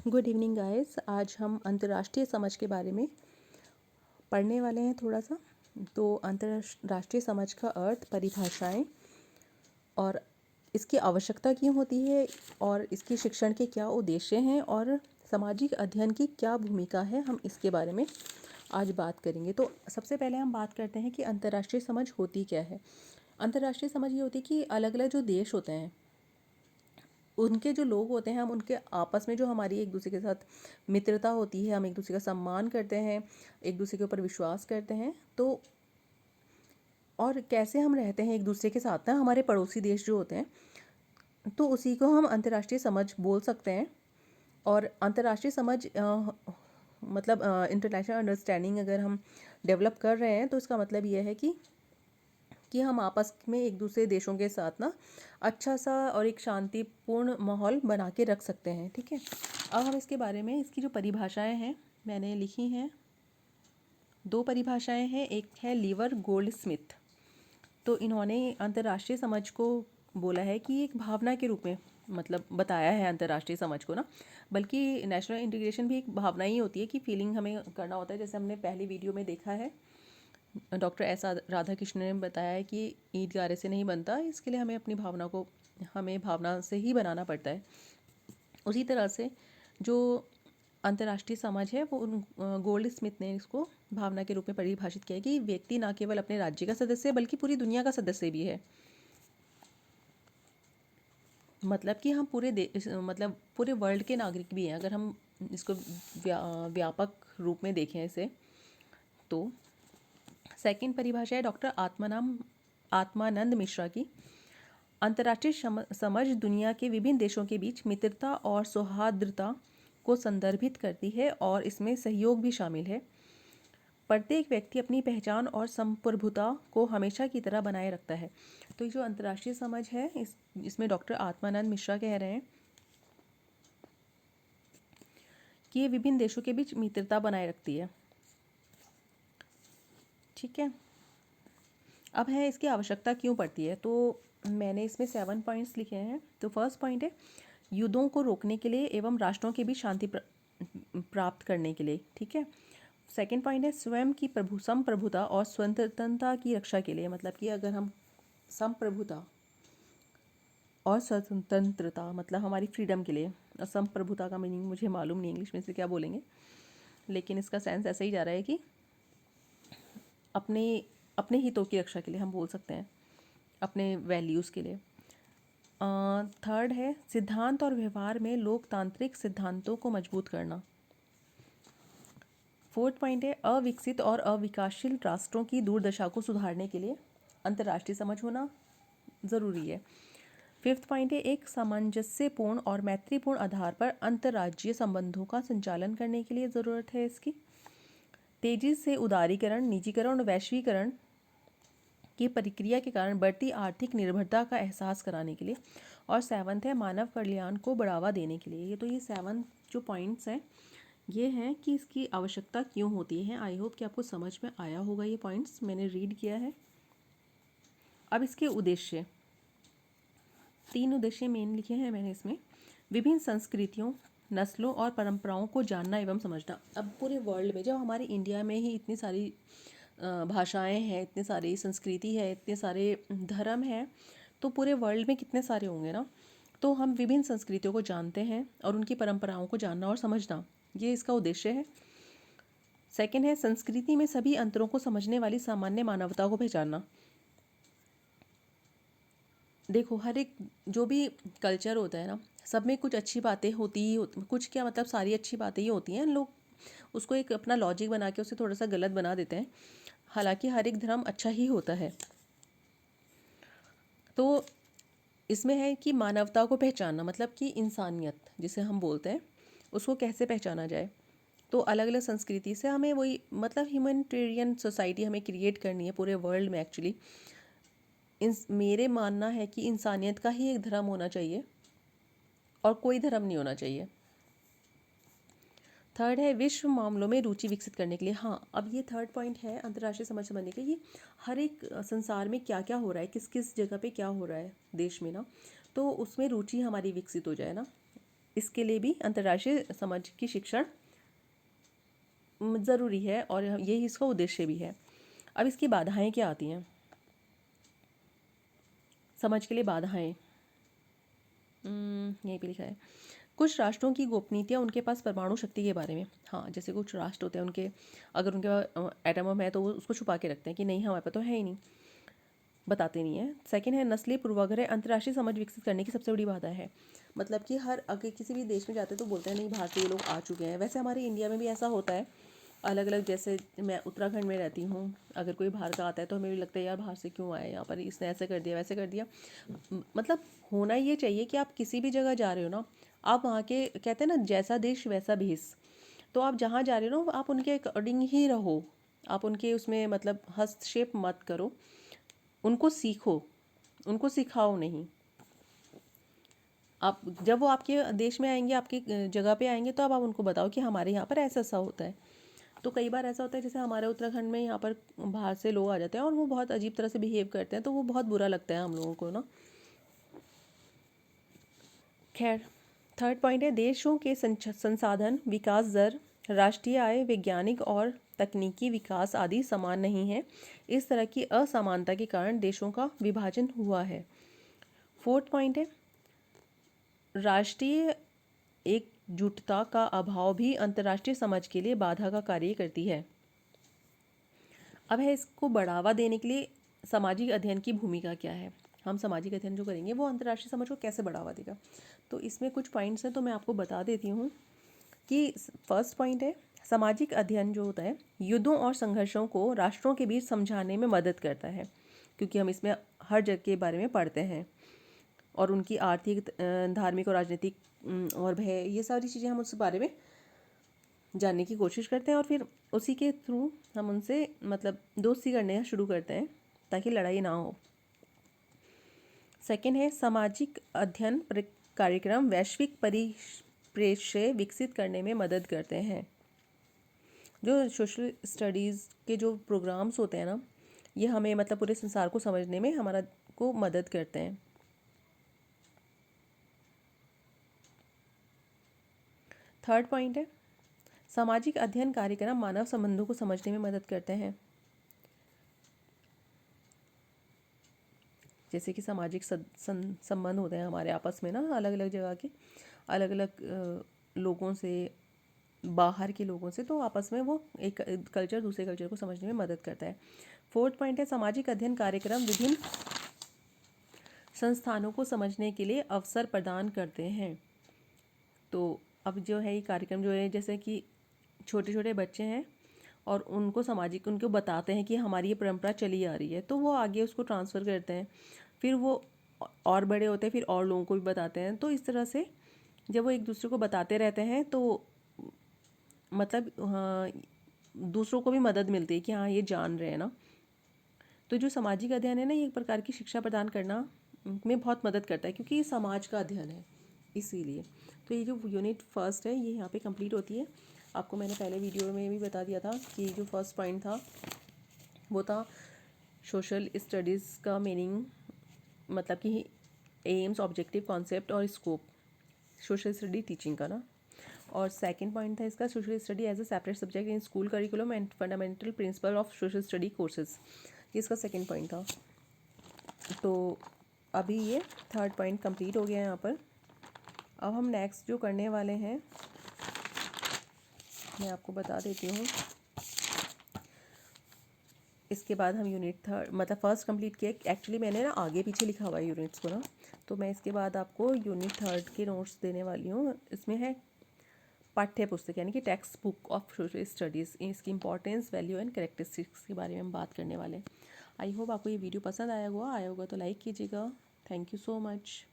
Good evening guys. आज हम अंतर्राष्ट्रीय समझ के बारे में पढ़ने वाले हैं थोड़ा सा। तो अंतर्राष्ट्रीय समझ का अर्थ, परिभाषाएं और इसकी आवश्यकता क्यों होती है और इसके शिक्षण के क्या उद्देश्य हैं और सामाजिक अध्ययन की क्या भूमिका है, हम इसके बारे में आज बात करेंगे। तो सबसे पहले हम बात करते हैं कि अंतर्राष्ट्रीय समझ होती क्या है। अंतर्राष्ट्रीय समझ ये होती है कि अलग अलग जो देश होते हैं, उनके जो लोग होते हैं, हम उनके आपस में जो हमारी एक दूसरे के साथ मित्रता होती है, हम एक दूसरे का सम्मान करते हैं, एक दूसरे के ऊपर विश्वास करते हैं। तो और कैसे हम रहते हैं एक दूसरे के साथ ना, हमारे पड़ोसी देश जो होते हैं, तो उसी को हम अंतर्राष्ट्रीय समझ बोल सकते हैं। और अंतर्राष्ट्रीय समझ मतलब इंटरनेशनल अंडरस्टैंडिंग अगर हम डेवलप कर रहे हैं, तो इसका मतलब ये है कि हम आपस में एक दूसरे देशों के साथ ना अच्छा सा और एक शांतिपूर्ण माहौल बना के रख सकते हैं। ठीक है, अब हम इसके बारे में, इसकी जो परिभाषाएं हैं मैंने लिखी हैं। दो परिभाषाएं हैं, एक है लीवर गोल्ड स्मिथ। तो इन्होंने अंतर्राष्ट्रीय समझ को बोला है कि एक भावना के रूप में मतलब बताया है अंतर्राष्ट्रीय समझ को ना, बल्कि नेशनल इंटीग्रेशन भी एक भावना ही होती है कि फीलिंग हमें करना होता है। जैसे हमने पहली वीडियो में देखा है, डॉक्टर एस राधाकृष्णन ने बताया है कि ईंट गारे से नहीं बनता, इसके लिए हमें भावना से ही बनाना पड़ता है। उसी तरह से जो अंतर्राष्ट्रीय समझ है वो गोल्ड स्मिथ ने इसको भावना के रूप में परिभाषित किया है कि व्यक्ति न केवल अपने राज्य का सदस्य बल्कि पूरी दुनिया का सदस्य भी है। मतलब कि हम मतलब पूरे वर्ल्ड के नागरिक भी हैं, अगर हम इसको व्यापक रूप में देखें इसे। तो सेकंड परिभाषा है डॉक्टर आत्मानंद मिश्रा की। अंतर्राष्ट्रीय समझ दुनिया के विभिन्न देशों के बीच मित्रता और सौहार्दता को संदर्भित करती है और इसमें सहयोग भी शामिल है। प्रत्येक व्यक्ति अपनी पहचान और संप्रभुता को हमेशा की तरह बनाए रखता है। तो जो अंतर्राष्ट्रीय समझ है, इसमें डॉक्टर आत्मानंद मिश्रा कह रहे हैं कि ये विभिन्न देशों के बीच मित्रता बनाए रखती है। ठीक है, अब है इसकी आवश्यकता क्यों पड़ती है। तो मैंने इसमें 7 पॉइंट्स लिखे हैं। तो फर्स्ट पॉइंट है युद्धों को रोकने के लिए एवं राष्ट्रों के बीच शांति प्राप्त करने के लिए। ठीक है, सेकंड पॉइंट है स्वयं की संप्रभुता और स्वतंत्रता की रक्षा के लिए। मतलब कि अगर हम संप्रभुता और स्वतंत्रता मतलब हमारी फ्रीडम के लिए, और संप्रभुता का मीनिंग मुझे मालूम नहीं इंग्लिश में से क्या बोलेंगे, लेकिन इसका सेंस ऐसा ही जा रहा है कि अपने अपने हितों की रक्षा के लिए हम बोल सकते हैं, अपने वैल्यूज़ के लिए। थर्ड है सिद्धांत और व्यवहार में लोकतांत्रिक सिद्धांतों को मजबूत करना। फोर्थ पॉइंट है अविकसित और अविकासशील राष्ट्रों की दुर्दशा को सुधारने के लिए अंतर्राष्ट्रीय समझ होना ज़रूरी है। फिफ्थ पॉइंट है एक सामंजस्यपूर्ण और मैत्रीपूर्ण आधार पर अंतर्राज्यीय संबंधों का संचालन करने के लिए ज़रूरत है इसकी। तेजी से उदारीकरण, निजीकरण और वैश्वीकरण की प्रक्रिया के कारण बढ़ती आर्थिक निर्भरता का एहसास कराने के लिए। और सेवंथ है मानव कल्याण को बढ़ावा देने के लिए। ये 7 जो पॉइंट्स हैं ये हैं कि इसकी आवश्यकता क्यों होती है। आई होप कि आपको समझ में आया होगा, ये पॉइंट्स मैंने रीड किया है। अब इसके उद्देश्य, 3 उद्देश्य मेन लिखे हैं मैंने इसमें। विभिन्न संस्कृतियों, नस्लों और परंपराओं को जानना एवं समझना। अब पूरे वर्ल्ड में, जब हमारे इंडिया में ही इतनी सारी भाषाएं हैं, इतनी सारी संस्कृति है, इतने सारे धर्म हैं, तो पूरे वर्ल्ड में कितने सारे होंगे ना। तो हम विभिन्न संस्कृतियों को जानते हैं और उनकी परंपराओं को जानना और समझना, ये इसका उद्देश्य है। सेकंड है संस्कृति में सभी अंतरों को समझने वाली सामान्य मानवता को पहचानना। देखो, हर एक जो भी कल्चर होता है ना, सब में कुछ अच्छी बातें होती ही कुछ क्या मतलब सारी अच्छी बातें ही होती हैं। लोग उसको एक अपना लॉजिक बना के उसे थोड़ा सा गलत बना देते हैं। हालांकि हर एक धर्म अच्छा ही होता है। तो इसमें है कि मानवता को पहचानना, मतलब कि इंसानियत जिसे हम बोलते हैं, उसको कैसे पहचाना जाए। तो अलग अलग संस्कृति से हमें वही मतलब ह्यूमैनिटेरियन सोसाइटी हमें क्रिएट करनी है पूरे वर्ल्ड में। एक्चुअली मेरे मानना है कि इंसानियत का ही एक धर्म होना चाहिए और कोई धर्म नहीं होना चाहिए। थर्ड है विश्व मामलों में रुचि विकसित करने के लिए। हाँ, अब ये थर्ड पॉइंट है अंतर्राष्ट्रीय समझ समझने के लिए, हर एक संसार में क्या क्या हो रहा है, किस किस जगह पे क्या हो रहा है देश में ना, तो उसमें रुचि हमारी विकसित हो जाए ना। इसके लिए भी अंतर्राष्ट्रीय समझ की शिक्षण ज़रूरी है और यही इसका उद्देश्य भी है। अब इसकी बाधाएं क्या आती हैं समझ के लिए? बाधाएं यहीं पे लिखा है, कुछ राष्ट्रों की गोपनीयता उनके पास परमाणु शक्ति के बारे में। हाँ, जैसे कुछ राष्ट्र होते हैं उनके, अगर उनके पास एटम बम है तो वो उसको छुपा के रखते हैं कि नहीं हमारे पास तो है ही नहीं, बताते नहीं है। सेकंड है नस्लीय पूर्वाग्रह अंतर्राष्ट्रीय समझ विकसित करने की सबसे बड़ी बाधा है। मतलब कि हर अगर किसी भी देश में जाते हैं तो बोलते हैं नहीं बाहर से ये लोग आ चुके हैं। वैसे हमारे इंडिया में भी ऐसा होता है अलग अलग, जैसे मैं उत्तराखंड में रहती हूँ, अगर कोई बाहर का आता है तो हमें भी लगता है यार बाहर से क्यों आए, यहाँ पर इसने ऐसे कर दिया वैसे कर दिया। मतलब होना ये चाहिए कि आप किसी भी जगह जा रहे हो ना, आप वहाँ के, कहते हैं ना जैसा देश वैसा भेष, तो आप जहाँ जा रहे हो ना आप उनके अकॉर्डिंग ही रहो, आप उनके उसमें मतलब हस्तक्षेप मत करो, उनको सीखो, उनको सिखाओ नहीं। आप जब वो आपके देश में आएंगे, आपकी जगह पे आएंगे, तो अब आप उनको बताओ कि हमारे यहाँ पर ऐसा ऐसा होता है। तो कई बार ऐसा होता है जैसे हमारे उत्तराखंड में यहाँ पर बाहर से लोग आ जाते हैं और वो बहुत अजीब तरह से बिहेव करते हैं, तो वो बहुत बुरा लगता है हम लोगों को ना। खैर, थर्ड पॉइंट है देशों के संसाधन, विकास दर, राष्ट्रीय आय, वैज्ञानिक और तकनीकी विकास आदि समान नहीं है। इस तरह की असमानता के कारण देशों का विभाजन हुआ है। फोर्थ पॉइंट है राष्ट्रीय एकजुटता का अभाव भी अंतर्राष्ट्रीय समझ के लिए बाधा का कार्य करती है। अब है इसको बढ़ावा देने के लिए सामाजिक अध्ययन की भूमिका क्या है। हम सामाजिक अध्ययन जो करेंगे वो अंतर्राष्ट्रीय समझ को कैसे बढ़ावा देगा। तो इसमें कुछ पॉइंट्स हैं तो मैं आपको बता देती हूँ कि फर्स्ट पॉइंट है सामाजिक अध्ययन जो होता है युद्धों और संघर्षों को राष्ट्रों के बीच समझाने में मदद करता है, क्योंकि हम इसमें हर जगह के बारे में पढ़ते हैं और उनकी आर्थिक, धार्मिक और राजनीतिक और भय, ये सारी चीज़ें हम उस बारे में जानने की कोशिश करते हैं और फिर उसी के थ्रू हम उनसे मतलब दोस्ती करने शुरू करते हैं ताकि लड़ाई ना हो। सेकंड है सामाजिक अध्ययन कार्यक्रम वैश्विक परिप्रेक्ष्य विकसित करने में मदद करते हैं। जो सोशल स्टडीज़ के जो प्रोग्राम्स होते हैं ना, ये हमें मतलब पूरे संसार को समझने में हमारा को मदद करते हैं। थर्ड पॉइंट है सामाजिक अध्ययन कार्यक्रम मानव संबंधों को समझने में मदद करते हैं। जैसे कि सामाजिक संबंध होते हैं हमारे आपस में ना, अलग अलग जगह के अलग अलग लोगों से, बाहर के लोगों से, तो आपस में वो एक कल्चर दूसरे कल्चर को समझने में मदद करता है। फोर्थ पॉइंट है सामाजिक अध्ययन कार्यक्रम विभिन्न संस्थानों को समझने के लिए अवसर प्रदान करते हैं। तो अब जो है ये कार्यक्रम जो है, जैसे कि छोटे छोटे बच्चे हैं और उनको सामाजिक, उनको बताते हैं कि हमारी ये परंपरा चली आ रही है, तो वो आगे उसको ट्रांसफ़र करते हैं, फिर वो और बड़े होते हैं फिर और लोगों को भी बताते हैं। तो इस तरह से जब वो एक दूसरे को बताते रहते हैं तो मतलब हाँ, दूसरों को भी मदद मिलती है कि हाँ ये जान रहे हैं ना। तो जो सामाजिक अध्ययन है ना, ये एक प्रकार की शिक्षा प्रदान करना में बहुत मदद करता है, क्योंकि ये समाज का अध्ययन है इसीलिए। तो ये जो यूनिट फर्स्ट है ये यहाँ पे कंप्लीट होती है। आपको मैंने पहले वीडियो में भी बता दिया था कि जो फर्स्ट पॉइंट था वो था सोशल स्टडीज़ का मीनिंग, मतलब कि एम्स, ऑब्जेक्टिव, कॉन्सेप्ट और स्कोप, सोशल स्टडी टीचिंग का ना। और सेकंड पॉइंट था इसका social study as a separate subject in school curriculum and fundamental principle of social study courses, ये इसका सेकंड पॉइंट था। तो अभी ये थर्ड पॉइंट कंप्लीट हो गया है यहाँ पर। अब हम नेक्स्ट जो करने वाले हैं मैं आपको बता देती हूँ। इसके बाद हम यूनिट थर्ड, मतलब फर्स्ट कंप्लीट किया, एक्चुअली मैंने ना आगे पीछे लिखा हुआ है यूनिट्स को ना, तो मैं इसके बाद आपको यूनिट थर्ड के नोट्स देने वाली हूँ। इसमें है पाठ्य पुस्तक यानी कि text book of social studies, इसकी इंपॉर्टेंस, वैल्यू एंड कैरेक्टरिस्टिक्स के बारे में हम बात करने वाले हैं। आई होप आपको ये वीडियो पसंद आया होगा तो लाइक कीजिएगा। Thank you so much.